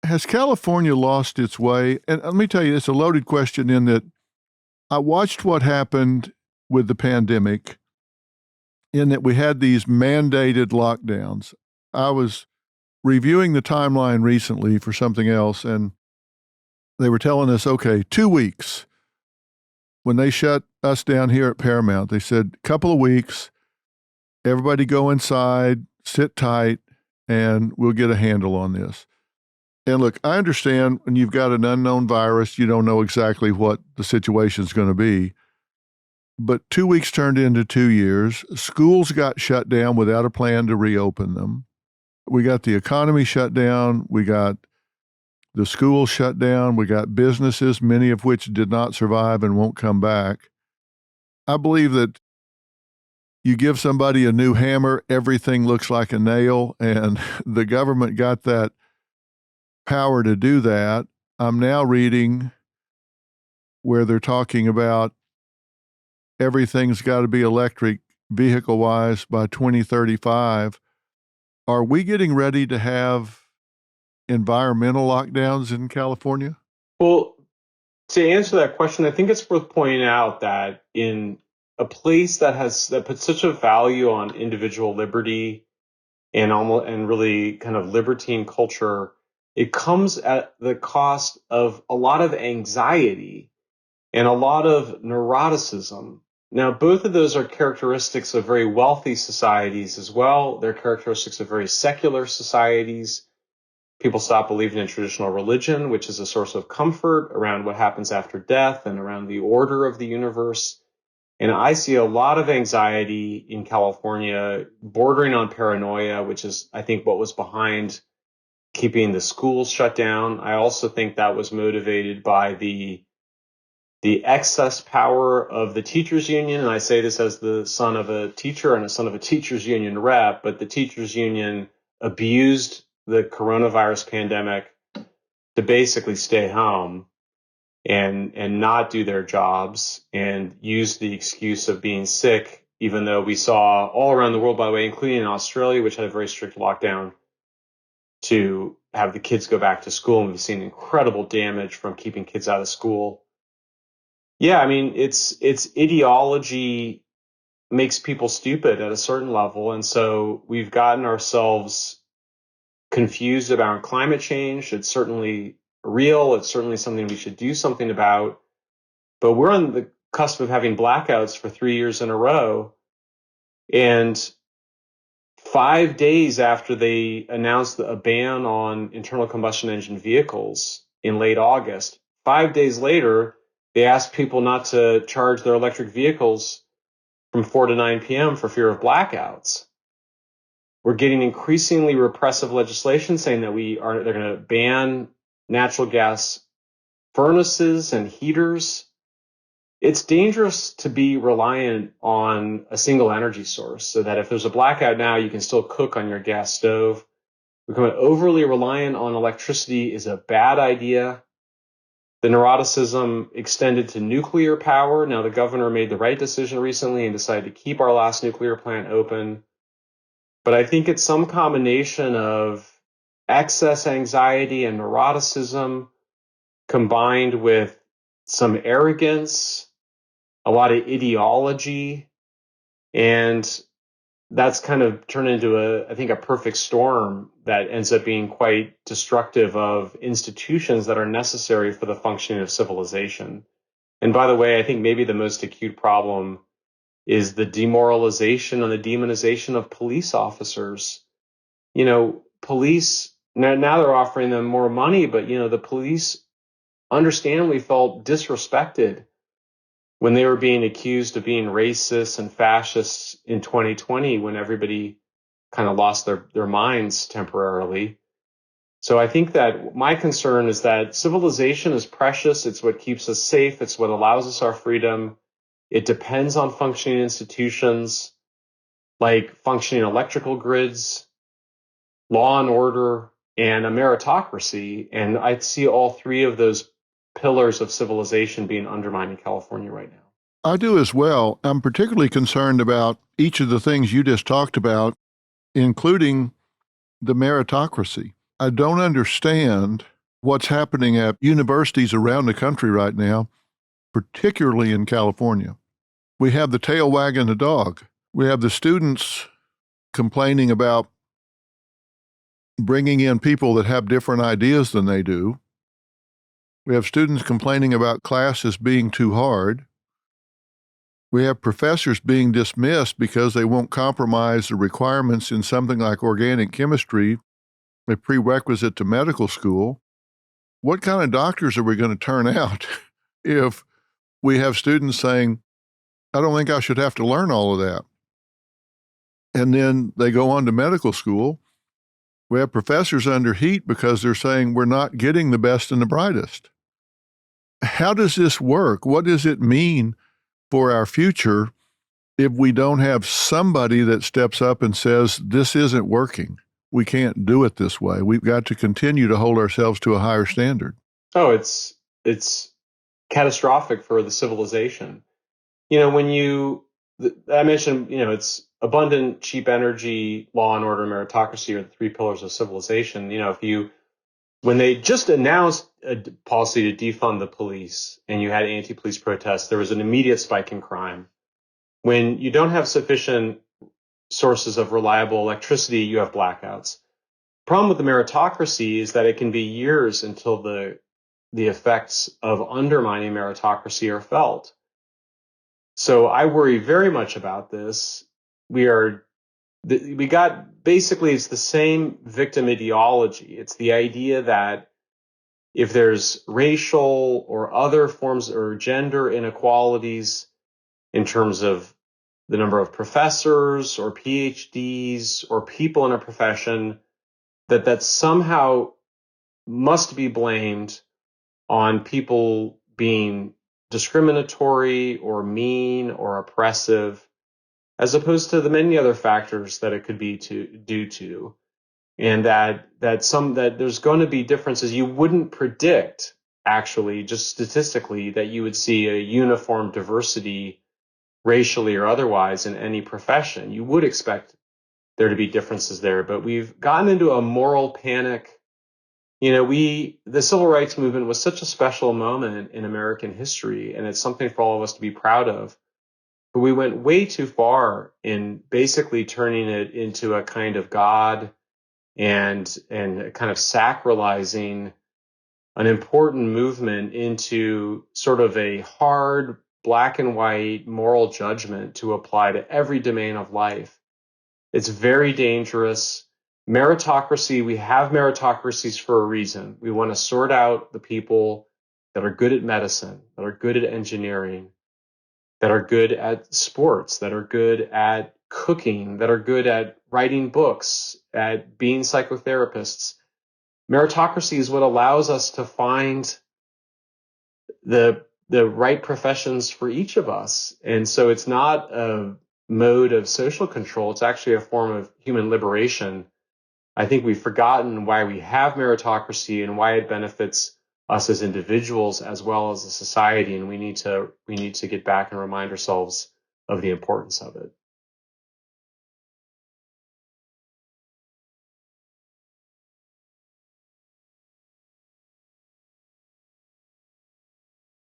has California lost its way? And let me tell you, it's a loaded question in that I watched what happened with the pandemic in that we had these mandated lockdowns. I was reviewing the timeline recently for something else, and they were telling us, okay, 2 weeks. When they shut us down here at Paramount, they said, couple of weeks, everybody go inside, sit tight, and we'll get a handle on this. And look, I understand when you've got an unknown virus, you don't know exactly what the situation's going to be. But 2 weeks turned into 2 years. Schools got shut down without a plan to reopen them. We got the economy shut down. We got the schools shut down. We got businesses, many of which did not survive and won't come back. I believe that you give somebody a new hammer, everything looks like a nail, and the government got that power to do that. I'm now reading where they're talking about everything's got to be electric vehicle-wise by 2035. Are we getting ready to have environmental lockdowns in California? Well, to answer that question, I think it's worth pointing out that in a place that puts such a value on individual liberty and really kind of libertine culture, it comes at the cost of a lot of anxiety and a lot of neuroticism. Now, both of those are characteristics of very wealthy societies as well. They're characteristics of very secular societies. People stop believing in traditional religion, which is a source of comfort around what happens after death and around the order of the universe. And I see a lot of anxiety in California, bordering on paranoia, which is, I think, what was behind keeping the schools shut down. I also think that was motivated by the excess power of the teachers union. And I say this as the son of a teacher and a son of a teachers union rep, but the teachers union abused the coronavirus pandemic to basically stay home and not do their jobs and use the excuse of being sick, even though we saw all around the world, by the way, including in Australia, which had a very strict lockdown, to have the kids go back to school. And we've seen incredible damage from keeping kids out of school. Yeah, I mean, it's ideology makes people stupid at a certain level. And so we've gotten ourselves confused about climate change. It's certainly real. It's certainly something we should do something about. But we're on the cusp of having blackouts for 3 years in a row. And 5 days after they announced a ban on internal combustion engine vehicles in late August, 5 days later, they asked people not to charge their electric vehicles from 4 to 9 p.m. for fear of blackouts. We're getting increasingly repressive legislation saying that they're going to ban natural gas furnaces and heaters. It's dangerous to be reliant on a single energy source, so that if there's a blackout now, you can still cook on your gas stove. Becoming overly reliant on electricity is a bad idea. The neuroticism extended to nuclear power. Now, the governor made the right decision recently and decided to keep our last nuclear plant open. But I think it's some combination of excess anxiety and neuroticism combined with some arrogance, a lot of ideology, and that's kind of turned into I think a perfect storm that ends up being quite destructive of institutions that are necessary for the functioning of civilization. And by the way, I think maybe the most acute problem is the demoralization and the demonization of police officers. You know, police, now they're offering them more money, but, the police understandably felt disrespected when they were being accused of being racist and fascists in 2020, when everybody kind of lost their minds temporarily. So I think that my concern is that civilization is precious. It's what keeps us safe. It's what allows us our freedom. It depends on functioning institutions like functioning electrical grids, law and order, and a meritocracy. And I see all three of those pillars of civilization being undermined in California right now. I do as well. I'm particularly concerned about each of the things you just talked about, including the meritocracy. I don't understand what's happening at universities around the country right now, particularly in California. We have the tail wagging the dog. We have the students complaining about bringing in people that have different ideas than they do. We have students complaining about classes being too hard. We have professors being dismissed because they won't compromise the requirements in something like organic chemistry, a prerequisite to medical school. What kind of doctors are we going to turn out if we have students saying, I don't think I should have to learn all of that? And then they go on to medical school. We have professors under heat because they're saying we're not getting the best and the brightest. How does this work? What does it mean for our future if we don't have somebody that steps up and says, this isn't working? We can't do it this way. We've got to continue to hold ourselves to a higher standard. Oh, it's catastrophic for the civilization. I mentioned, it's abundant, cheap energy, law and order, meritocracy are the three pillars of civilization. When they just announced a policy to defund the police and you had anti-police protests, there was an immediate spike in crime. When you don't have sufficient sources of reliable electricity, you have blackouts. The problem with the meritocracy is that it can be years until the effects of undermining meritocracy are felt. So I worry very much about this. It's the same victim ideology. It's the idea that if there's racial or other forms or gender inequalities in terms of the number of professors or PhDs or people in a profession, that somehow must be blamed on people being discriminatory or mean or oppressive, as opposed to the many other factors that it could be due to, and that there's going to be differences. You wouldn't predict, actually, just statistically, that you would see a uniform diversity, racially or otherwise, in any profession. You would expect there to be differences there, but we've gotten into a moral panic. The civil rights movement was such a special moment in American history, and it's something for all of us to be proud of. But we went way too far in basically turning it into a kind of God and kind of sacralizing an important movement into sort of a hard black and white moral judgment to apply to every domain of life. It's very dangerous. Meritocracy, we have meritocracies for a reason. We want to sort out the people that are good at medicine, that are good at engineering, that are good at sports, that are good at cooking, that are good at writing books, at being psychotherapists. Meritocracy is what allows us to find the right professions for each of us. And so it's not a mode of social control. It's actually a form of human liberation. I think we've forgotten why we have meritocracy and why it benefits us as individuals as well as a society, and we need to get back and remind ourselves of the importance of it.